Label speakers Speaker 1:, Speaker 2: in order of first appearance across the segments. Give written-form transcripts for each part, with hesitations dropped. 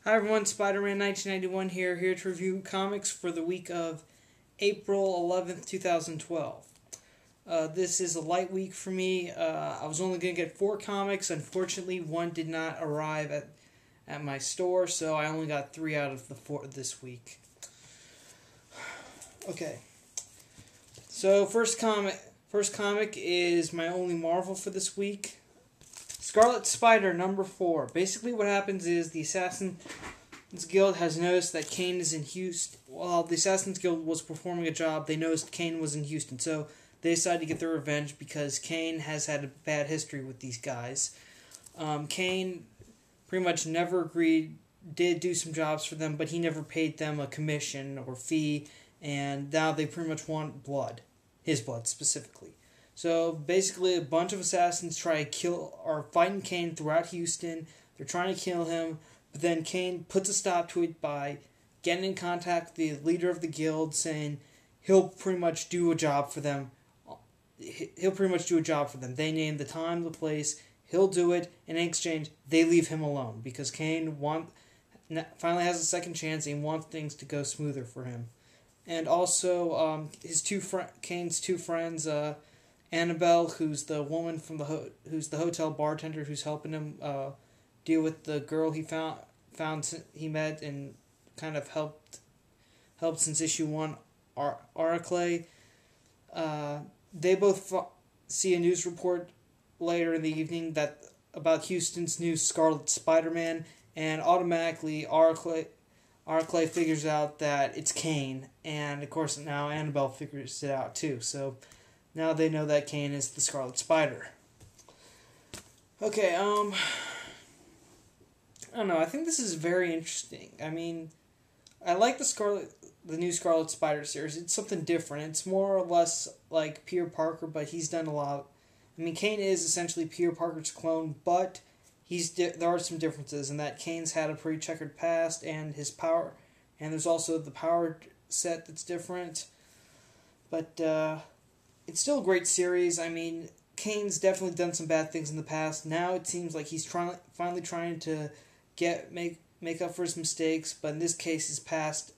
Speaker 1: Hi everyone, Spider-Man 1991 here to review comics for the week of April 11th, 2012. This is a light week for me. I was only going to get 4 comics. Unfortunately, one did not arrive at my store, so I only got 3 out of the 4 this week. Okay, so first comic is my only Marvel for this week. Scarlet Spider, number 4. Basically what happens is the Assassin's Guild has noticed that Kane is in Houston. While the Assassin's Guild was performing a job, they noticed Kane was in Houston. So they decided to get their revenge because Kane has had a bad history with these guys. Kane pretty much never did do some jobs for them, but he never paid them a commission or fee, and now they pretty much want blood. His blood, specifically. So basically, a bunch of assassins are fighting Kane throughout Houston. They're trying to kill him, but then Kane puts a stop to it by getting in contact with the leader of the guild, saying he'll pretty much do a job for them. They name the time, the place. He'll do it, and in exchange, they leave him alone because Kane finally has a second chance and wants things to go smoother for him. And also, Kane's two friends. Annabelle, who's the woman from who's the hotel bartender who's helping him deal with the girl he met and kind of helped since issue 1, Araclay. They both see a news report later in the evening about Houston's new Scarlet Spider-Man, and automatically Araclay figures out that it's Kane, and of course now Annabelle figures it out too. So now they know that Kane is the Scarlet Spider. Okay, I don't know. I think this is very interesting. I mean, I like the new Scarlet Spider series. It's something different. It's more or less like Peter Parker, but he's done a lot. I mean, Kane is essentially Peter Parker's clone, but there are some differences in that Kane's had a pretty checkered past, and his power, and there's also the power set that's different. But it's still a great series. I mean, Kane's definitely done some bad things in the past. Now it seems like he's finally trying to make up for his mistakes. But in this case, his past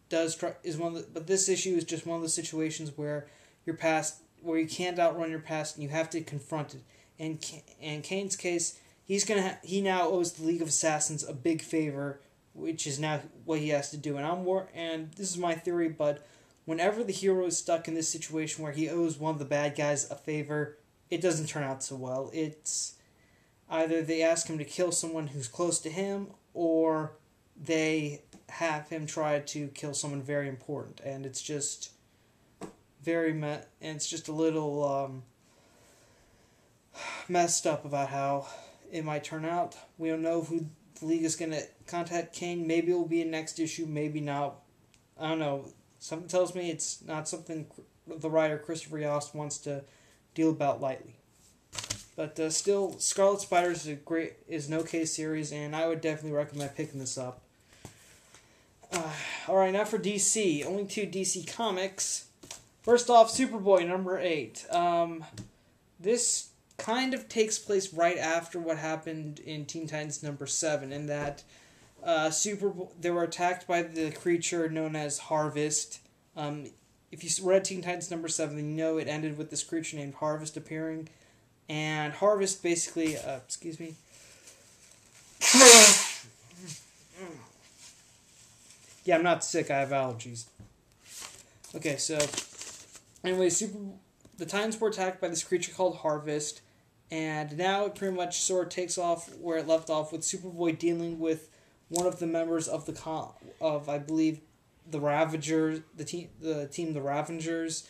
Speaker 1: but this issue is just one of those situations where you can't outrun your past and you have to confront it. And in Kane's case, he now owes the League of Assassins a big favor, which is now what he has to do. And this is my theory, but whenever the hero is stuck in this situation where he owes one of the bad guys a favor, it doesn't turn out so well. It's either they ask him to kill someone who's close to him, or they have him try to kill someone very important, and it's just it's just a little messed up about how it might turn out. We don't know who the League is going to contact Kane. Maybe it will be in next issue, maybe not. I don't know. Something tells me it's not something the writer Christopher Yost wants to deal about lightly. But still, Scarlet Spider is an okay series, and I would definitely recommend picking this up. Alright, now for DC. Only 2 DC comics. First off, Superboy, number 8. This kind of takes place right after what happened in Teen Titans number 7, in that they were attacked by the creature known as Harvest. If you read Teen Titans number 7, then you know it ended with this creature named Harvest appearing. And Harvest basically, excuse me. Yeah, I'm not sick, I have allergies. Okay, so anyway, the Titans were attacked by this creature called Harvest, and now it pretty much sort of takes off where it left off, with Superboy dealing with one of the members of I believe, the Ravagers, the team the Ravagers,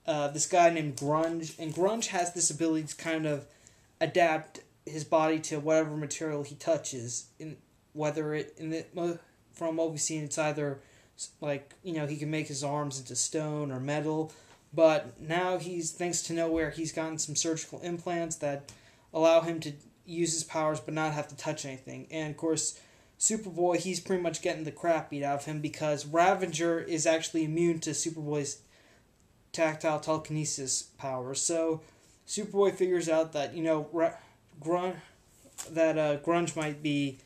Speaker 1: this guy named Grunge, and Grunge has this ability to kind of adapt his body to whatever material he touches, from what we've seen, it's either like, he can make his arms into stone or metal, but now thanks to Nowhere, he's gotten some surgical implants that allow him to use his powers but not have to touch anything. And of course, Superboy, he's pretty much getting the crap beat out of him because Ravager is actually immune to Superboy's tactile telekinesis powers. So Superboy figures out that Grunge might be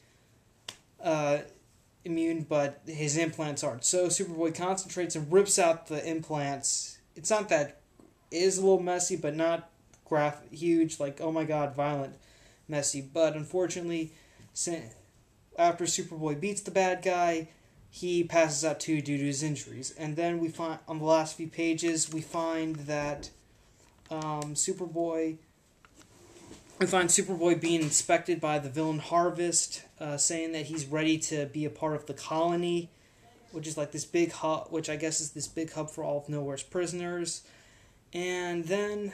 Speaker 1: immune, but his implants aren't. So Superboy concentrates and rips out the implants. It's not that... It is a little messy, but not huge, like, oh my god, violent messy. But unfortunately, after Superboy beats the bad guy, he passes out too due to his injuries. And then we find, on the last few pages, we find that Superboy being inspected by the villain Harvest, saying that he's ready to be a part of the colony, which is like this big hub, which I guess is this big hub for all of Nowhere's prisoners. And then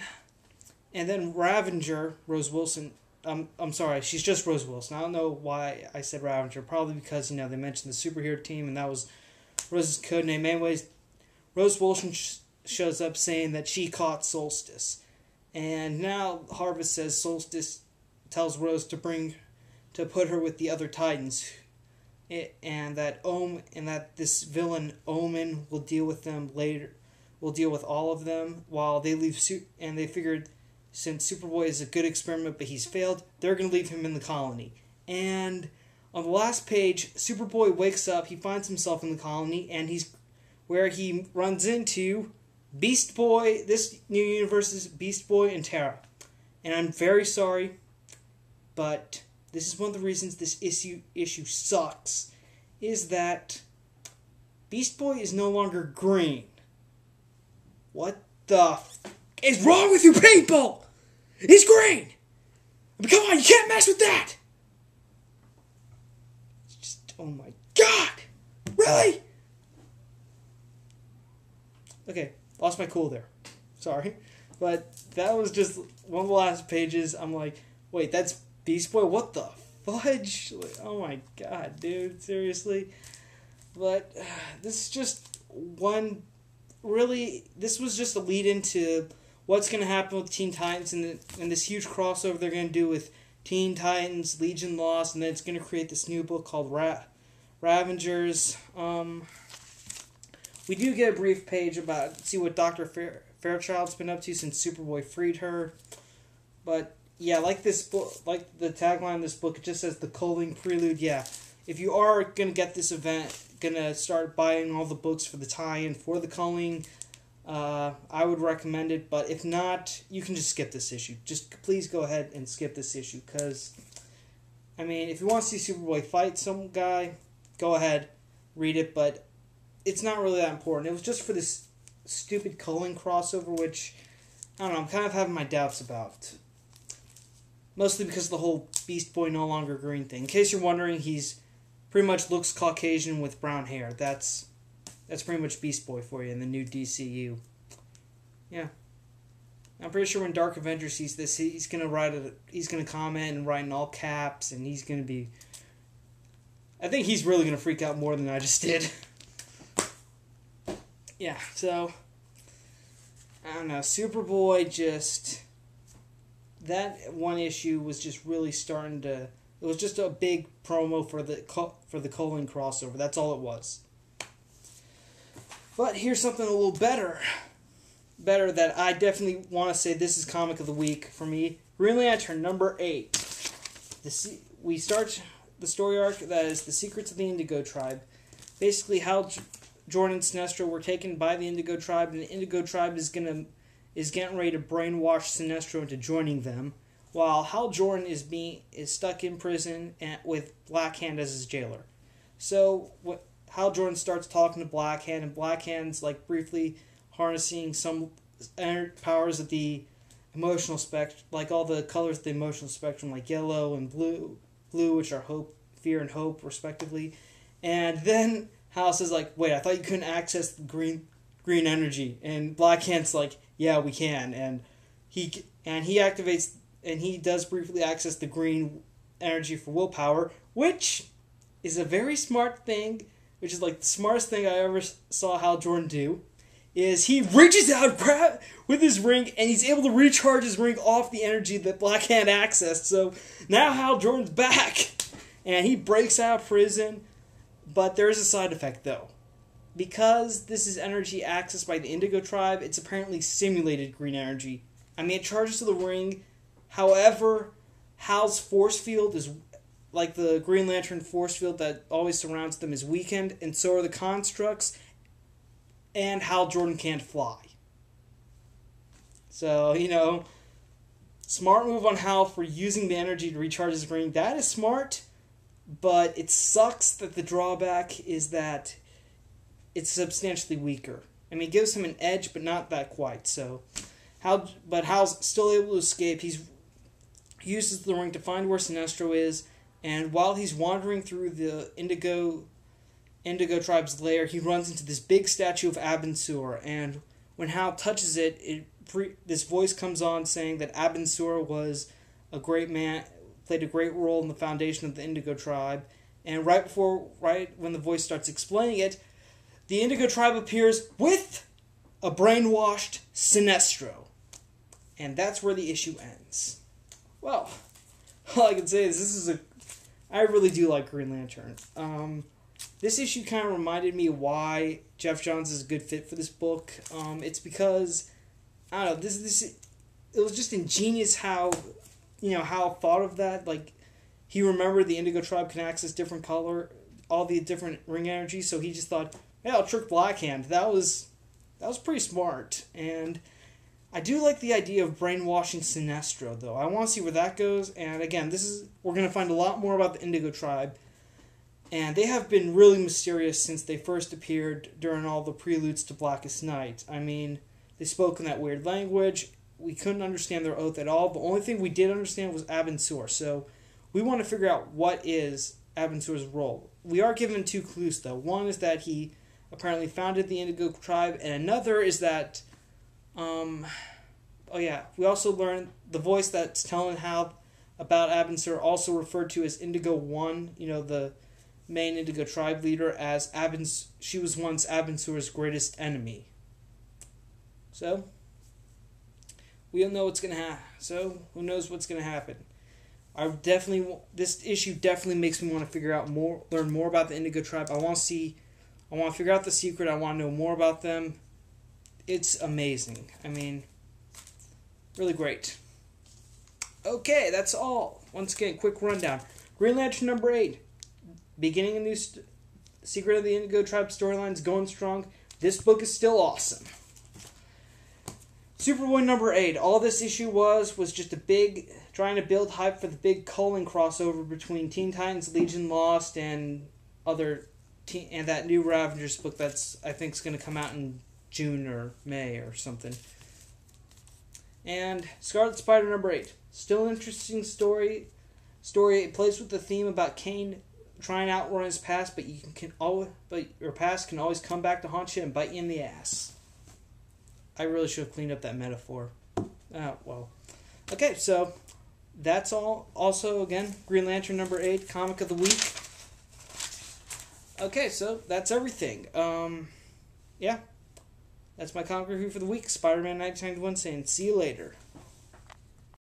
Speaker 1: Ravenger, Rose Wilson, I'm sorry, she's just Rose Wilson. I don't know why I said Ravenger. Probably because, they mentioned the superhero team, and that was Rose's codename. Anyways, Rose Wilson shows up saying that she caught Solstice. And now Harvest says Solstice tells Rose to put her with the other Titans. And that this villain Omen will deal with them later. Will deal with all of them while they leave and they figured since Superboy is a good experiment but he's failed, they're going to leave him in the colony. And on the last page, Superboy wakes up, he finds himself in the colony, and where he runs into Beast Boy. This new universe is Beast Boy and Terra. And I'm very sorry, but this is one of the reasons this issue sucks, is that Beast Boy is no longer green. What the is wrong with you people? He's green! I mean, come on, you can't mess with that! It's just, oh my god! Really? Okay, lost my cool there. Sorry. But that was just one of the last pages. I'm like, wait, that's Beast Boy? What the fudge? Like, oh my god, dude, seriously? But this is just one... Really, this was just a lead into what's going to happen with Teen Titans and this huge crossover they're going to do with Teen Titans, Legion Lost, and then it's going to create this new book called Ravengers. We do get a brief page about, see what Dr. Fairchild's been up to since Superboy freed her. But, yeah, like this book, like the tagline of this book, it just says the Culling Prelude. Yeah, if you are going to get this event, gonna start buying all the books for the tie-in for the Culling, I would recommend it, but if not, you can just skip this issue. Just please go ahead and skip this issue, because, I mean, if you want to see Superboy fight some guy, go ahead, read it, but it's not really that important. It was just for this stupid Culling crossover, which, I don't know, I'm kind of having my doubts about. Mostly because of the whole Beast Boy no longer green thing. In case you're wondering, he's pretty much looks Caucasian with brown hair. That's pretty much Beast Boy for you in the new DCU. Yeah. I'm pretty sure when Dark Avenger sees this, he's gonna comment and write in all caps, and he's gonna be... I think he's really gonna freak out more than I just did. Yeah, so... I don't know, Superboy just... That one issue was just really starting to... It was just a big promo for the Culling crossover. That's all it was. But here's something a little better. Better that I definitely want to say this is Comic of the Week for me. Green Lantern number 8. We start the story arc that is The Secrets of the Indigo Tribe. Basically, Hal Jordan and Sinestro were taken by the Indigo Tribe, and the Indigo Tribe is getting ready to brainwash Sinestro into joining them, while Hal Jordan is stuck in prison with Black Hand as his jailer. So Hal Jordan starts talking to Black Hand, and Black Hand's like briefly harnessing some powers of the emotional spectrum, like all the colors of the emotional spectrum, like yellow and blue, which are hope, fear, and hope, respectively. And then Hal says, like, wait, I thought you couldn't access the green energy. And Black Hand's like, yeah, we can. And he activates, and he does briefly access the green energy for willpower, which is a very smart thing, which is like the smartest thing I ever saw Hal Jordan do, is he reaches out with his ring, and he's able to recharge his ring off the energy that Black Hand accessed. So now Hal Jordan's back, and he breaks out of prison, but there is a side effect, though. Because this is energy accessed by the Indigo Tribe, it's apparently simulated green energy. I mean, it charges to the ring. However, Hal's force field is like the Green Lantern force field that always surrounds them is weakened, and so are the constructs, and Hal Jordan can't fly. So, smart move on Hal for using the energy to recharge his ring. That is smart, but it sucks that the drawback is that it's substantially weaker. I mean, it gives him an edge, but not that quite. So, Hal's still able to escape. He uses the ring to find where Sinestro is, and while he's wandering through the Indigo tribe's lair, he runs into this big statue of Abin-Sur, and when Hal touches it, this voice comes on saying that Abin-Sur was a great man, played a great role in the foundation of the Indigo tribe, and right when the voice starts explaining it, the Indigo tribe appears with a brainwashed Sinestro. And that's where the issue ends. Well, all I can say is I really do like Green Lantern. This issue kind of reminded me why Jeff Johns is a good fit for this book. It's because, I don't know, it was just ingenious how thought of that. Like, he remembered the Indigo tribe can access different color, all the different ring energies, so he just thought, hey, I'll trick Blackhand. That was pretty smart. And I do like the idea of brainwashing Sinestro, though. I want to see where that goes. And again, we're going to find a lot more about the Indigo tribe. And they have been really mysterious since they first appeared during all the preludes to Blackest Night. I mean, they spoke in that weird language. We couldn't understand their oath at all. The only thing we did understand was Abin-Sur. So we want to figure out what is Abin-Sur's role. We are given 2 clues, though. One is that he apparently founded the Indigo tribe, and another is that, we also learned the voice that's telling Hal about Abin-Sur also referred to as Indigo 1, the main Indigo tribe leader, as she was once Abin-Sur's greatest enemy. So, we don't know what's going to happen. So, who knows what's going to happen. This issue definitely makes me want to learn more about the Indigo tribe. I want to figure out the secret. I want to know more about them. It's amazing. I mean, really great. Okay, that's all. Once again, quick rundown. Green Lantern number 8. Beginning a new Secret of the Indigo Tribe storyline is going strong. This book is still awesome. Superboy number 8. All this issue was just a big, trying to build hype for the big Cullen crossover between Teen Titans, Legion Lost, and that new Ravengers book I think is going to come out in June or May or something. And Scarlet Spider number 8. Still an interesting story. It plays with the theme about Kane trying to outrun his past, but your past can always come back to haunt you and bite you in the ass. I really should have cleaned up that metaphor. Well. Okay, so that's all. Also, again, Green Lantern number 8, comic of the week. Okay, so that's everything. That's my comic review for the week. Spider-Man 1991 saying, see you later.